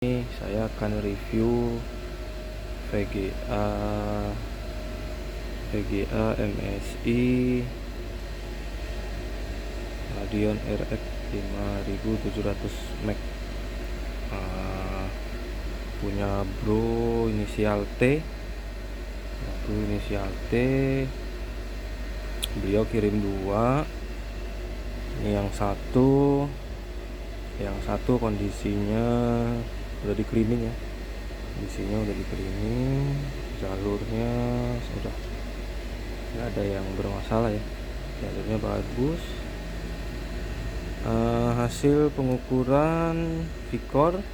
Ini saya akan review VGA MSI Radeon RX 5700 Max, punya bro inisial T. Beliau kirim dua. Ini yang satu kondisinya udah di cleaning ya, jalurnya sudah nggak ada yang bermasalah ya, jalurnya bagus. Hasil pengukuran Vicor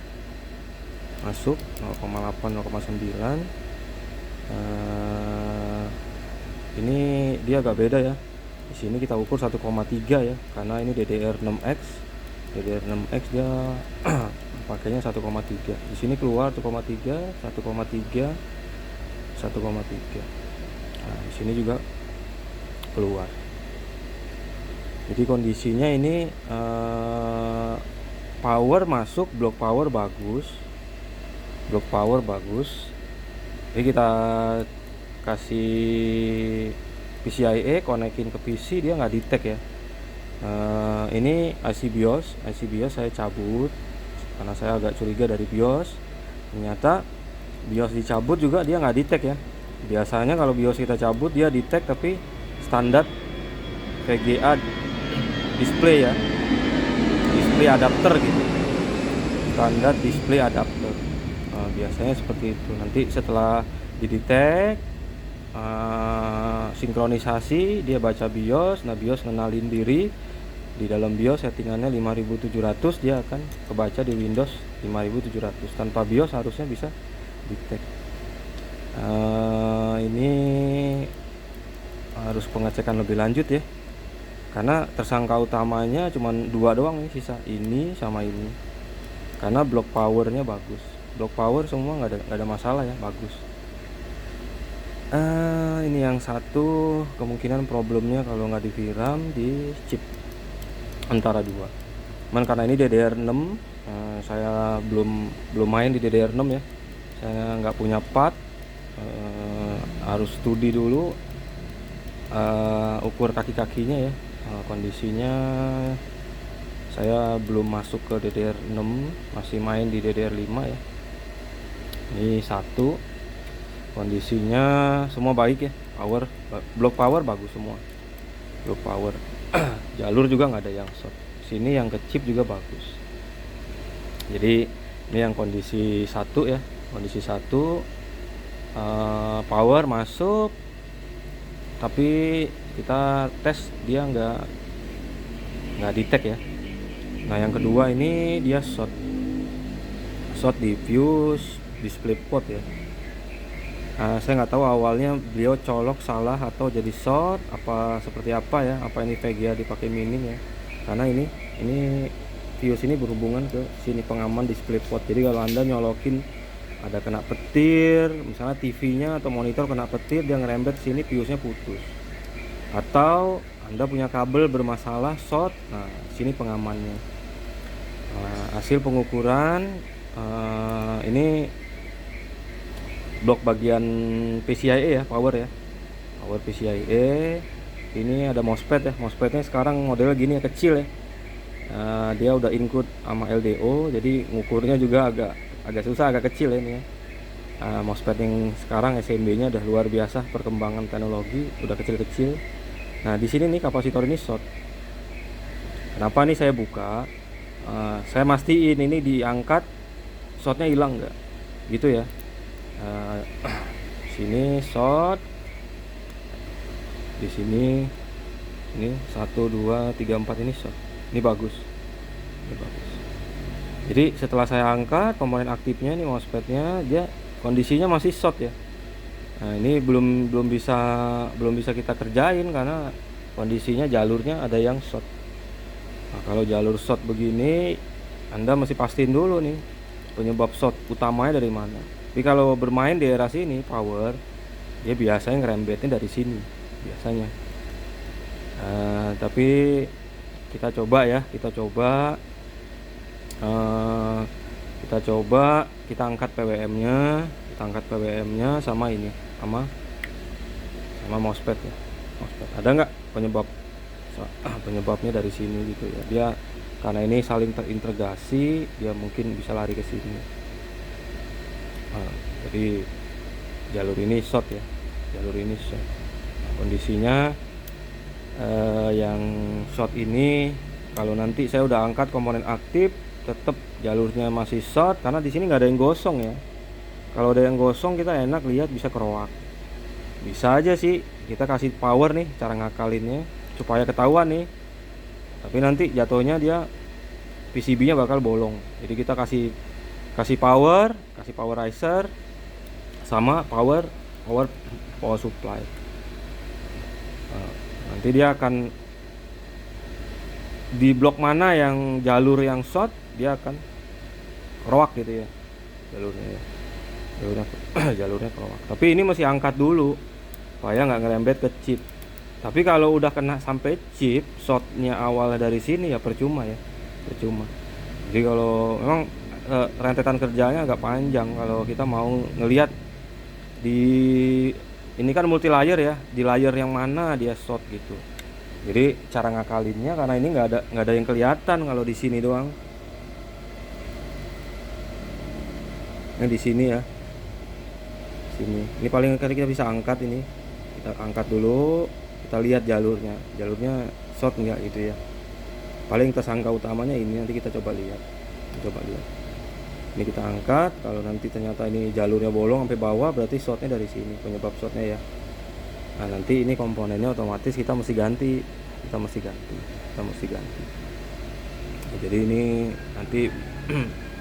masuk 0,8 0,9. Ini dia agak beda ya, di sini kita ukur 1,3 ya, karena ini DDR6X dia pakainya 1,3. Di sini keluar 1,3. Nah, di sini juga keluar. Jadi kondisinya ini power masuk, block power bagus. Jadi kita kasih PCIe, konekin ke PC, dia nggak detect ya. Ini IC BIOS saya cabut karena saya agak curiga dari BIOS. Ternyata BIOS dicabut juga dia nggak detect ya. Biasanya kalau BIOS kita cabut dia detect, tapi standar VGA display ya, display adapter gitu, standar display adapter. Biasanya seperti itu. Nanti setelah didetect, sinkronisasi, dia baca BIOS. Nah, BIOS ngenalin diri di dalam BIOS, settingannya 5700, dia akan kebaca di Windows 5700. Tanpa BIOS harusnya bisa detect. Ini harus pengecekan lebih lanjut ya, karena tersangka utamanya cuma dua doang nih, sisa ini sama ini. Karena block powernya bagus, block power semua nggak ada masalah ya, bagus. Ini yang satu kemungkinan problemnya kalau nggak di VRAM, di chip antara dua. Cuman karena ini DDR6, saya belum main di DDR6 ya. Saya nggak punya part, harus studi dulu, ukur kaki-kakinya ya. Kondisinya saya belum masuk ke DDR6, masih main di DDR5 ya. Ini satu, kondisinya semua baik ya, block power bagus semua, block power. Jalur juga nggak ada yang short. Sini yang ke chip juga bagus. Jadi ini yang kondisi satu ya, power masuk, tapi kita tes dia nggak detect ya. Nah, yang kedua ini dia short di fuse display port ya. Saya nggak tahu awalnya beliau colok salah atau jadi short, apa seperti apa ya, apa ini VGA dipakai mining ya. Karena ini fuse ini berhubungan ke sini, pengaman display port. Jadi kalau Anda nyolokin ada kena petir, misalnya TV-nya atau monitor kena petir, dia ngerembet sini, fuse-nya putus. Atau Anda punya kabel bermasalah short, nah sini pengamannya. Hasil pengukuran ini blok bagian PCIe ya, power PCIe. Ini ada MOSFET ya, MOSFET-nya sekarang modelnya gini ya, kecil ya. Dia udah include sama LDO, jadi ngukurnya juga agak susah, agak kecil ya ini ya. MOSFET yang sekarang SMB-nya udah luar biasa, perkembangan teknologi udah kecil-kecil. Nah, di sini nih kapasitor ini short. Kenapa nih saya buka? Saya mastiin ini diangkat, shortnya hilang nggak, gitu ya. Sini short, di sini ini 1 2 3 4 ini short. Ini bagus. Jadi setelah saya angkat komponen aktifnya, ini MOSFET-nya, dia kondisinya masih short ya. Nah, ini belum bisa kita kerjain karena kondisinya jalurnya ada yang short. Nah, kalau jalur short begini, Anda mesti pastiin dulu nih penyebab short utamanya dari mana. Tapi kalau bermain di daerah sini power, dia biasanya ngerembetin dari sini biasanya. Tapi kita coba Kita coba, kita angkat PWM-nya, sama ini, sama mousepad ya. Mousepad. Ada nggak penyebabnya dari sini gitu ya. Dia karena ini saling terintegrasi, dia mungkin bisa lari ke sini. Jadi jalur ini short ya. Kondisinya yang short ini, kalau nanti saya udah angkat komponen aktif, tetap jalurnya masih short karena di sini nggak ada yang gosong ya. Kalau ada yang gosong kita enak lihat bisa kerowak. Bisa aja sih kita kasih power nih, cara ngakalinnya supaya ketahuan nih. Tapi nanti jatuhnya dia PCB-nya bakal bolong. Jadi kita kasih powerizer sama power supply. Nanti dia akan di blok mana yang jalur yang short, dia akan kerowak gitu ya jalurnya kerowak. Tapi ini mesti angkat dulu supaya nggak ngerembet ke chip. Tapi kalau udah kena sampai chip, shortnya awalnya dari sini ya percuma. Jadi kalau memang rentetan kerjanya agak panjang kalau kita mau ngelihat di ini kan multi layer ya, di layer yang mana dia short gitu. Jadi cara ngakalinnya, karena ini nggak ada yang kelihatan kalau di sini doang. Nah di sini ya, ini paling kali kita bisa angkat ini. Kita angkat dulu, kita lihat jalurnya short nggak gitu ya. Paling tersangka utamanya ini, nanti kita coba lihat. Ini kita angkat, kalau nanti ternyata ini jalurnya bolong sampai bawah, berarti shortnya dari sini, penyebab shortnya ya. Nah nanti ini komponennya otomatis kita mesti ganti. Nah, jadi ini nanti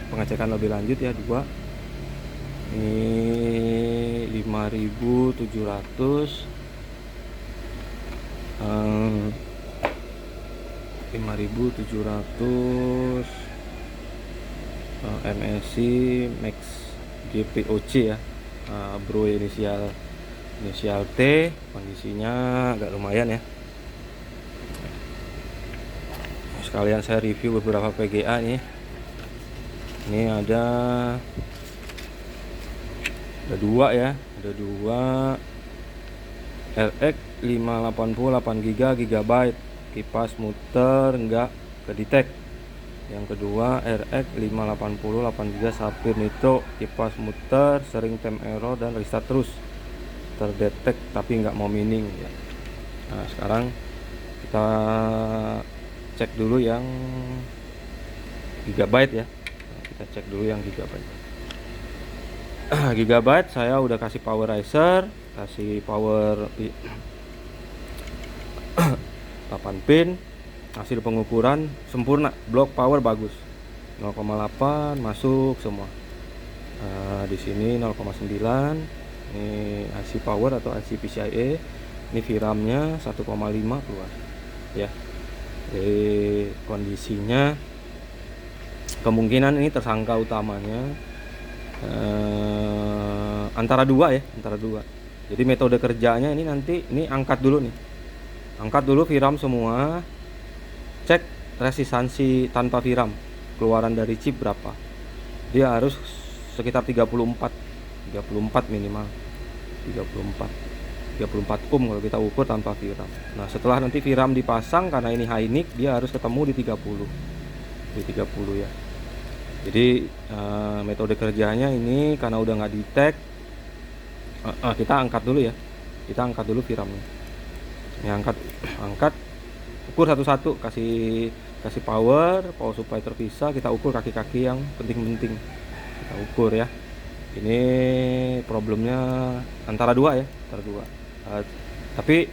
pengecekan lebih lanjut ya, 2 ini 5.700 MSI Max GPOC ya, bro inisial T, kondisinya agak lumayan ya. Sekalian saya review beberapa PGA nih. Ini ada 2 ya, ada 2 RX 580 8GB, kipas muter enggak kedetek. Yang kedua RX 580 8GB Sapphire Nitro, kipas muter, sering time error dan restart terus, terdetek tapi nggak mau mining ya. Nah sekarang kita cek dulu yang gigabyte ya. Kita cek dulu yang gigabyte. Saya udah kasih powerizer, kasih power 8 pin, hasil pengukuran sempurna, block power bagus, 0,8 masuk semua. Di sini 0,9. Ini IC power atau IC PCIe. Ini VRAM-nya 1,5 keluar ya. Jadi kondisinya kemungkinan ini tersangka utamanya antara dua. Jadi metode kerjanya ini nanti ini angkat dulu VRAM semua, cek resistansi tanpa VRAM, keluaran dari chip berapa. Dia harus sekitar 34 minimal, 34 ohm kalau kita ukur tanpa VRAM. Nah setelah nanti VRAM dipasang, karena ini high NIC, dia harus ketemu di 30 ya. Jadi metode kerjanya ini karena udah nggak detect, kita angkat dulu VRAM-nya. Ini angkat, ukur satu-satu, kasih power supply terpisah, kita ukur kaki-kaki yang penting-penting, kita ukur ya. Ini problemnya antara dua. Tapi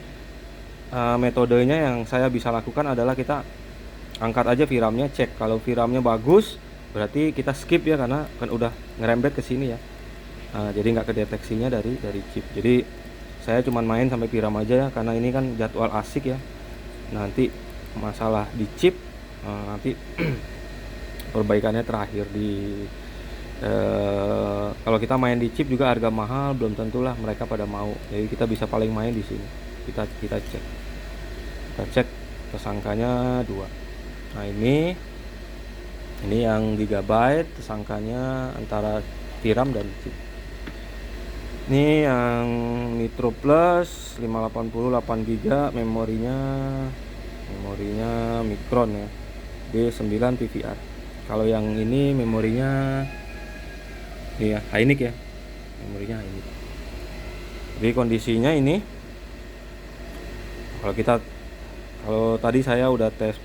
metodenya yang saya bisa lakukan adalah kita angkat aja VRAM-nya, cek. Kalau VRAM-nya bagus, berarti kita skip ya, karena kan udah ngerembet ke sini ya. Jadi nggak kedeteksinya dari chip. Jadi saya cuman main sampai VRAM aja ya, karena ini kan jadwal asik ya. Nanti masalah di chip, nanti perbaikannya terakhir di kalau kita main di chip juga harga mahal, belum tentulah mereka pada mau. Jadi kita bisa paling main di sini. Kita cek tersangkanya 2. Nah ini Ini yang gigabyte, tersangkanya antara VRAM dan chip. Ini yang Nitro Plus 580 8GB, memorinya Micron ya, D9 PVR. Kalau yang ini memorinya ya Hynix ya, memorinya Hynix. Jadi kondisinya ini, kalau tadi saya udah tes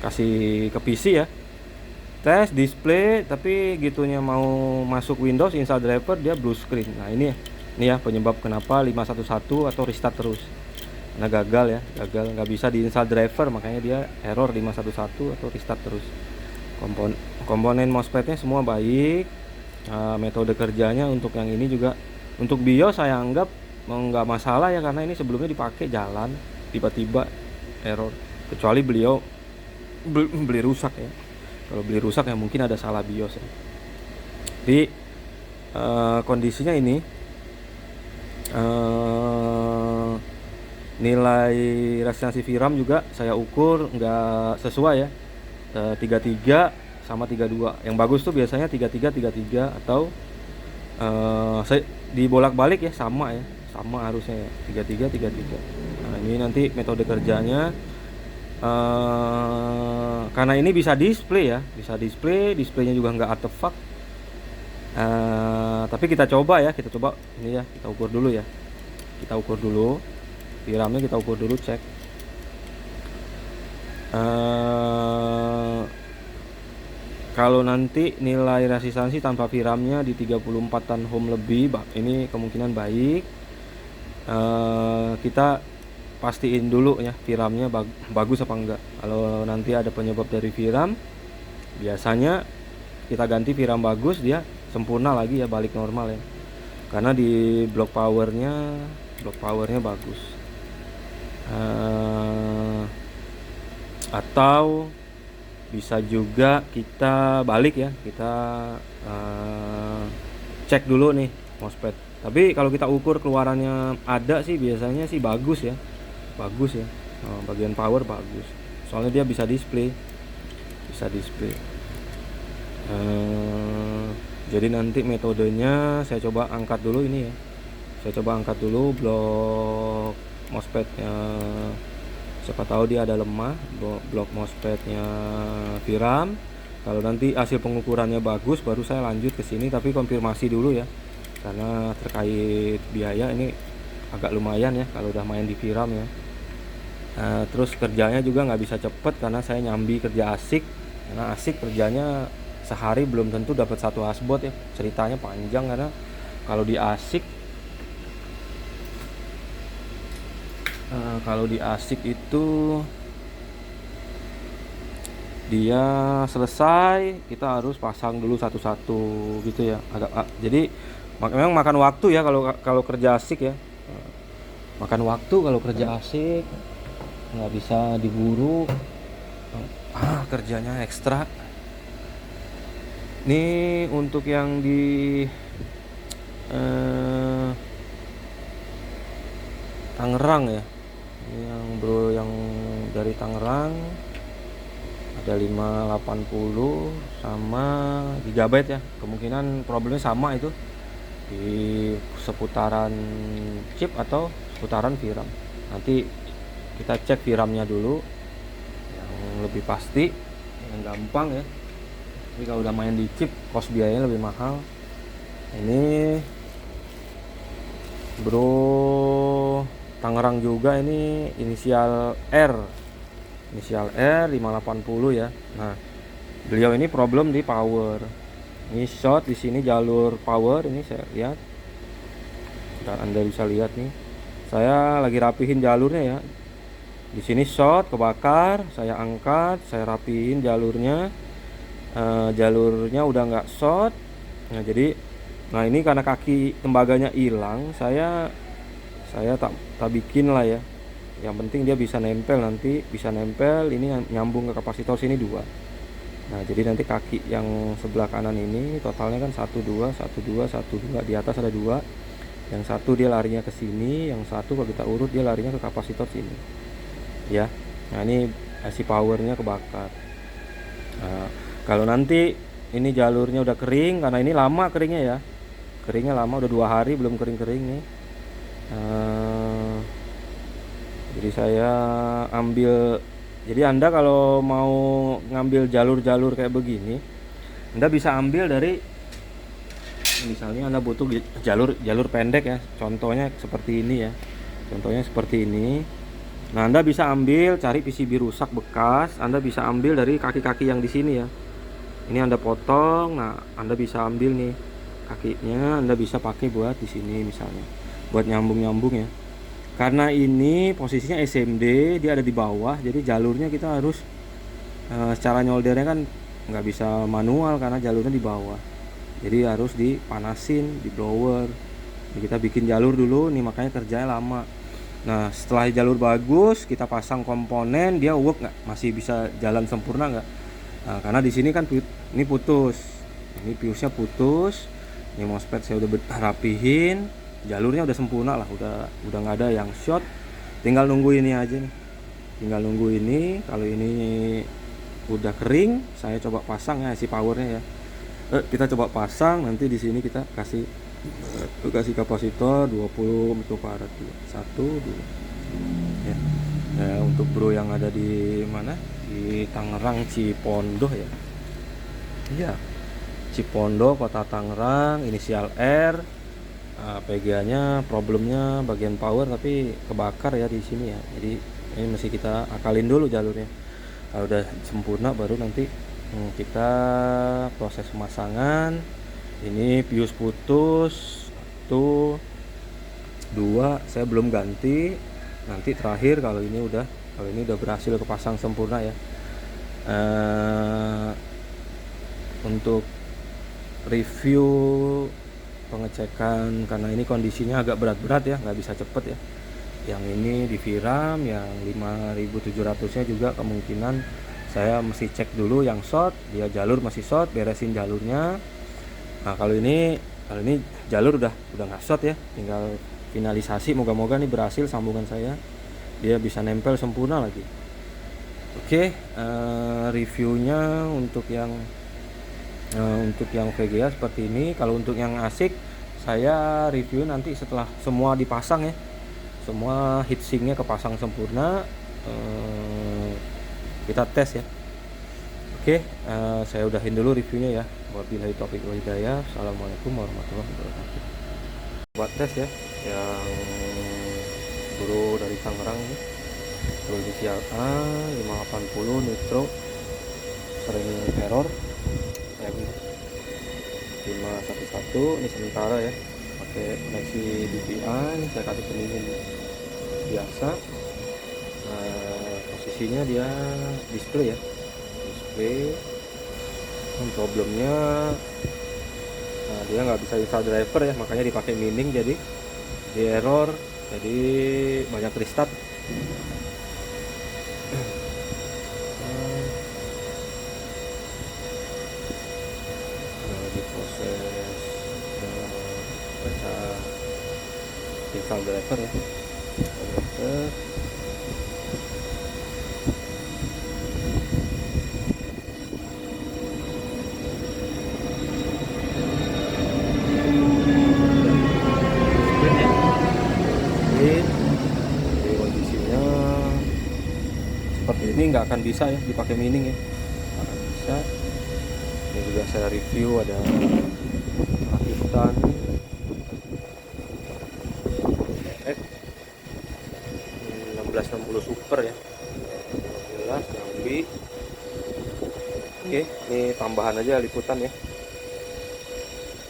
kasih ke PC ya, tes display, tapi gitunya mau masuk Windows install driver dia blue screen. Nah ini ya penyebab kenapa 511 atau restart terus, karena gagal nggak bisa diinstal driver, makanya dia error 511 atau restart terus. Komponen MOSFET-nya semua baik. Metode kerjanya untuk yang ini juga, untuk BIOS saya anggap nggak masalah ya, karena ini sebelumnya dipakai jalan, tiba-tiba error, kecuali beliau beli rusak ya. Kalau beli rusak ya mungkin ada salah BIOS ya. Jadi kondisinya ini nilai resistansi VRAM juga saya ukur nggak sesuai ya, 33 sama 32. Yang bagus tuh biasanya 33 atau saya dibolak-balik ya, sama harusnya ya, 33. Nah ini nanti metode kerjanya, karena ini bisa displaynya juga nggak artefak. Tapi kita coba ini ya, kita ukur dulu VRAM-nya, kita ukur dulu, cek. Kalau nanti nilai resistansi tanpa VRAM-nya di 34 ohm lebih, ini kemungkinan baik. Kita pastiin dulu ya VRAM-nya bagus apa enggak. Kalau nanti ada penyebab dari VRAM, biasanya kita ganti VRAM bagus, dia sempurna lagi ya, balik normal ya, karena di block powernya bagus. Atau bisa juga kita balik ya, kita cek dulu nih MOSFET. Tapi kalau kita ukur keluarannya ada sih, biasanya sih bagus ya. Bagian power bagus, soalnya dia bisa display. Jadi nanti metodenya saya coba angkat dulu ini ya, blok MOSFET-nya, siapa tahu dia ada lemah blok MOSFET-nya VRAM. Kalau nanti hasil pengukurannya bagus, baru saya lanjut ke sini, tapi konfirmasi dulu ya, karena terkait biaya ini agak lumayan ya kalau udah main di VRAM ya. Terus kerjanya juga nggak bisa cepet, karena saya nyambi kerja asik, karena asik kerjanya sehari belum tentu dapat satu hasbot ya, ceritanya panjang. Karena kalau di asik itu dia selesai, kita harus pasang dulu satu-satu gitu ya, jadi memang makan waktu ya kalau kerja asik ya, nggak bisa diburu. Kerjanya ekstra. Ini untuk yang di Tangerang ya, ini yang dari Tangerang ada 580 sama gigabyte ya, kemungkinan problemnya sama itu di seputaran chip atau seputaran VRAM. Nanti kita cek VRAM-nya dulu yang lebih pasti, yang gampang ya. Tapi kalau udah main di chip, cost biayanya lebih mahal. Ini bro Tangerang juga, ini inisial R 580 ya. Nah, beliau ini problem di power. Ini short di sini jalur power, ini saya lihat. Dan Anda bisa lihat nih. Saya lagi rapihin jalurnya ya. Di sini short, kebakar, saya angkat, saya rapihin jalurnya. Jalurnya udah nggak short. Nah, ini karena kaki tembaganya hilang, saya tak bikin lah ya. Yang penting dia bisa nempel, ini nyambung ke kapasitor sini 2. Nah, jadi nanti kaki yang sebelah kanan ini totalnya kan 1 2 di atas ada 2. Yang satu dia larinya ke sini, yang satu kalau kita urut dia larinya ke kapasitor sini. Ya. Nah, ini IC powernya kebakar. Nah, Kalau nanti ini jalurnya udah kering, karena ini lama keringnya ya, keringnya lama, udah 2 hari belum kering-kering nih. Jadi saya ambil, jadi Anda kalau mau ngambil jalur-jalur kayak begini, Anda bisa ambil dari, misalnya Anda butuh jalur pendek ya, contohnya seperti ini ya, contohnya seperti ini. Nah, Anda bisa ambil, cari PCB rusak bekas, Anda bisa ambil dari kaki-kaki yang di sini ya. Ini Anda potong, nah Anda bisa ambil nih kakinya, Anda bisa pakai buat di sini misalnya, buat nyambung-nyambung ya. Karena ini posisinya SMD, dia ada di bawah, jadi jalurnya kita harus secara nyoldernya kan nggak bisa manual karena jalurnya di bawah. Jadi harus dipanasin, di blower. Jadi kita bikin jalur dulu nih, makanya kerjanya lama. Nah, setelah jalur bagus, kita pasang komponen, dia work nggak, masih bisa jalan sempurna nggak? Nah, karena di sini kan ini putus, ini fuse-nya putus, ini MOSFET saya udah rapihin, jalurnya udah sempurna lah, udah nggak ada yang short. Tinggal nunggu ini aja nih, tinggal nunggu ini. Kalau ini udah kering, saya coba pasang ya isi powernya ya. Kita coba pasang, nanti di sini kita kasih kapasitor 20 mikrofarad dulu. 1 2 ya. Ya, untuk bro yang ada di mana? Di Tangerang Cipondoh ya. Iya. Cipondoh, Kota Tangerang, inisial R. PGA-nya problemnya bagian power tapi kebakar ya di sini ya. Jadi ini mesti kita akalin dulu jalurnya. Kalau udah sempurna baru nanti kita proses pemasangan. Ini fuse putus, 1 2 saya belum ganti. Nanti terakhir kalau ini udah berhasil kepasang sempurna ya. Untuk review pengecekan, karena ini kondisinya agak berat-berat ya, nggak bisa cepet ya. Yang ini di VRAM, yang 5700 nya juga kemungkinan saya mesti cek dulu yang short, dia jalur masih short, beresin jalurnya. Nah, kalau ini jalur udah nggak short ya, tinggal finalisasi. Moga-moga nih berhasil sambungan saya, dia bisa nempel sempurna lagi. Oke, reviewnya untuk yang VGA seperti ini. Kalau untuk yang ASIC saya review nanti setelah semua dipasang ya, semua heatsinknya kepasang sempurna, kita tes ya. Oke, saya udahin dulu reviewnya ya. Wabillahi taufiq wal hidayah. Assalamualaikum warahmatullahi wabarakatuh. Buat tes ya, yang bro dari Tangerang ini, bro inisial A 580 nitro, sering error M511. Ini sementara ya, pakai koneksi DPI, saya kasih pendingin biasa. Posisinya dia display ya, display. Problemnya dia nggak bisa install driver ya, makanya dipakai mining, jadi di error, jadi banyak restart. Diproses baca install driver ya, driver. Jadi kondisinya seperti ini, nggak akan bisa ya dipakai mining ya, nggak akan bisa. Ini juga saya review, ada rakitan X 1660 super ya, jelas Jambi. Oke, ini tambahan aja liputan ya.